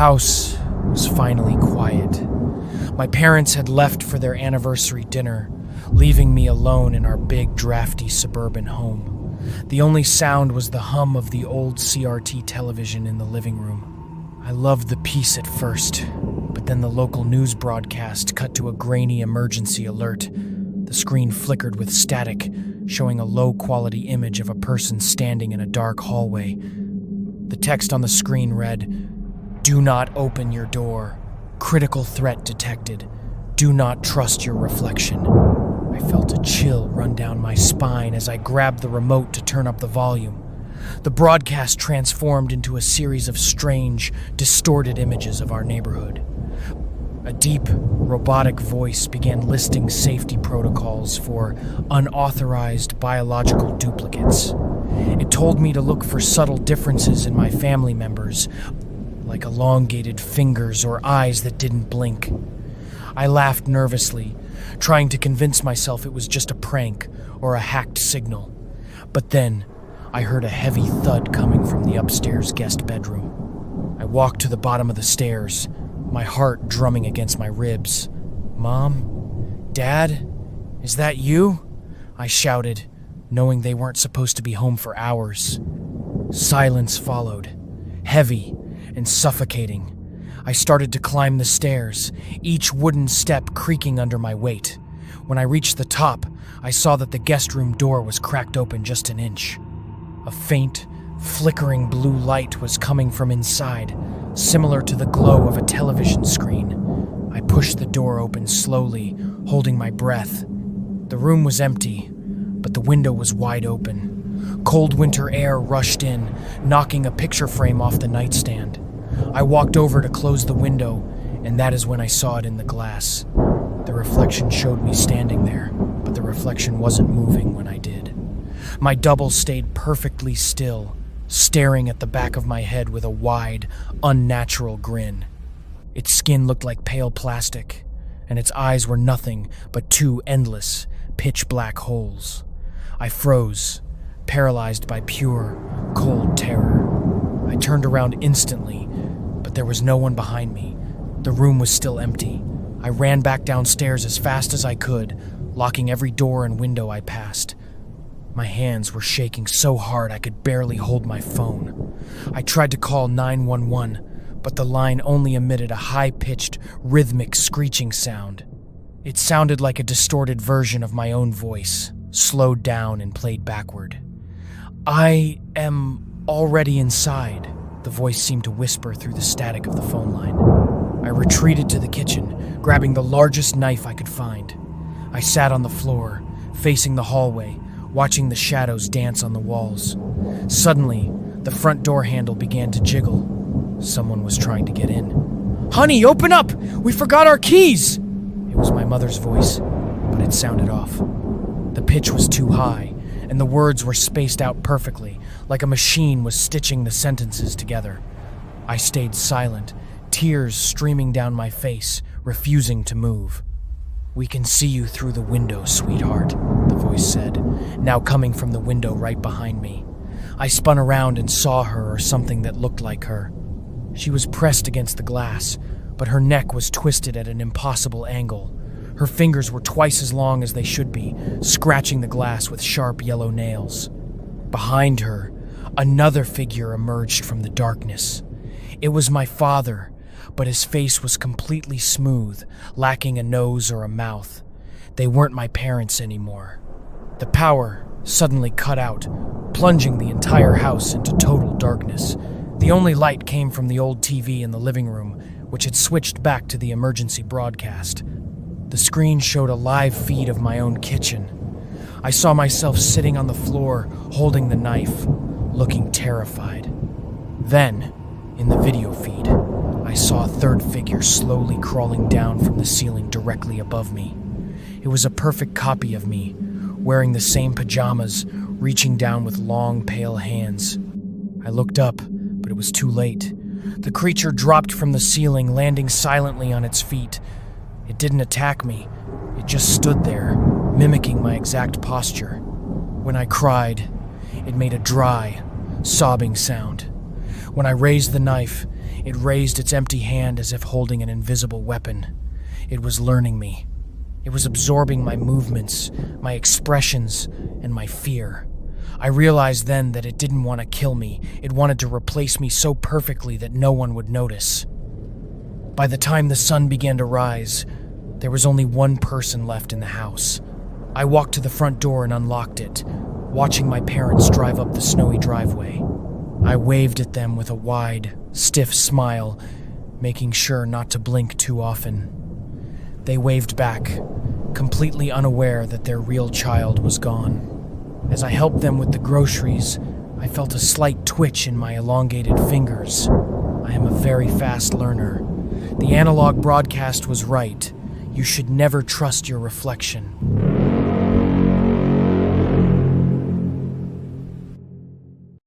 house was finally quiet. My parents had left for their anniversary dinner, leaving me alone in our big, drafty suburban home. The only sound was the hum of the old CRT television in the living room. I loved the peace at first, but then the local news broadcast cut to a grainy emergency alert. The screen flickered with static, showing a low-quality image of a person standing in a dark hallway. The text on the screen read, "Do not open your door. Critical threat detected. Do not trust your reflection." I felt a chill run down my spine as I grabbed the remote to turn up the volume. The broadcast transformed into a series of strange, distorted images of our neighborhood. A deep, robotic voice began listing safety protocols for unauthorized biological duplicates. It told me to look for subtle differences in my family members, like elongated fingers or eyes that didn't blink. I laughed nervously, trying to convince myself it was just a prank or a hacked signal. But then, I heard a heavy thud coming from the upstairs guest bedroom. I walked to the bottom of the stairs, my heart drumming against my ribs. "Mom? Dad? Is that you?" I shouted, knowing they weren't supposed to be home for hours. Silence followed, heavy and suffocating. I started to climb the stairs, each wooden step creaking under my weight. When I reached the top, I saw that the guest room door was cracked open just an inch. A faint, flickering blue light was coming from inside, similar to the glow of a television screen. I pushed the door open slowly, holding my breath. The room was empty, but the window was wide open. Cold winter air rushed in, knocking a picture frame off the nightstand. I walked over to close the window, and that is when I saw it in the glass. The reflection showed me standing there, but the reflection wasn't moving when I did. My double stayed perfectly still, staring at the back of my head with a wide, unnatural grin. Its skin looked like pale plastic, and its eyes were nothing but two endless, pitch-black holes. I froze, paralyzed by pure, cold terror. I turned around instantly, but there was no one behind me. The room was still empty. I ran back downstairs as fast as I could, locking every door and window I passed. My hands were shaking so hard I could barely hold my phone. I tried to call 911, but the line only emitted a high-pitched, rhythmic screeching sound. It sounded like a distorted version of my own voice, slowed down and played backward. "I am already inside," the voice seemed to whisper through the static of the phone line. I retreated to the kitchen, grabbing the largest knife I could find. I sat on the floor, facing the hallway, watching the shadows dance on the walls. Suddenly, the front door handle began to jiggle. Someone was trying to get in. "Honey, open up! We forgot our keys!" It was my mother's voice, but it sounded off. The pitch was too high, and the words were spaced out perfectly, like a machine was stitching the sentences together. I stayed silent, tears streaming down my face, refusing to move. "We can see you through the window, sweetheart," the voice said, now coming from the window right behind me. I spun around and saw her, or something that looked like her. She was pressed against the glass, but her neck was twisted at an impossible angle. Her fingers were twice as long as they should be, scratching the glass with sharp yellow nails. Behind her, another figure emerged from the darkness. It was my father, but his face was completely smooth, lacking a nose or a mouth. They weren't my parents anymore. The power suddenly cut out, plunging the entire house into total darkness. The only light came from the old TV in the living room, which had switched back to the emergency broadcast. The screen showed a live feed of my own kitchen. I saw myself sitting on the floor, holding the knife, looking terrified. Then, in the video feed, I saw a third figure slowly crawling down from the ceiling directly above me. It was a perfect copy of me, wearing the same pajamas, reaching down with long, pale hands. I looked up, but it was too late. The creature dropped from the ceiling, landing silently on its feet. It didn't attack me. It just stood there, mimicking my exact posture. When I cried, it made a dry, sobbing sound. When I raised the knife, It raised its empty hand as if holding an invisible weapon. It was learning me. It was absorbing my movements, my expressions, and my fear. I realized then that it didn't want to kill me. It wanted to replace me so perfectly that no one would notice. By the time the sun began to rise, there was only one person left in the house. I walked to the front door and unlocked it, watching my parents drive up the snowy driveway. I waved at them with a wide, stiff smile, making sure not to blink too often. They waved back, completely unaware that their real child was gone. As I helped them with the groceries, I felt a slight twitch in my elongated fingers. I am a very fast learner. The analog broadcast was right. You should never trust your reflection.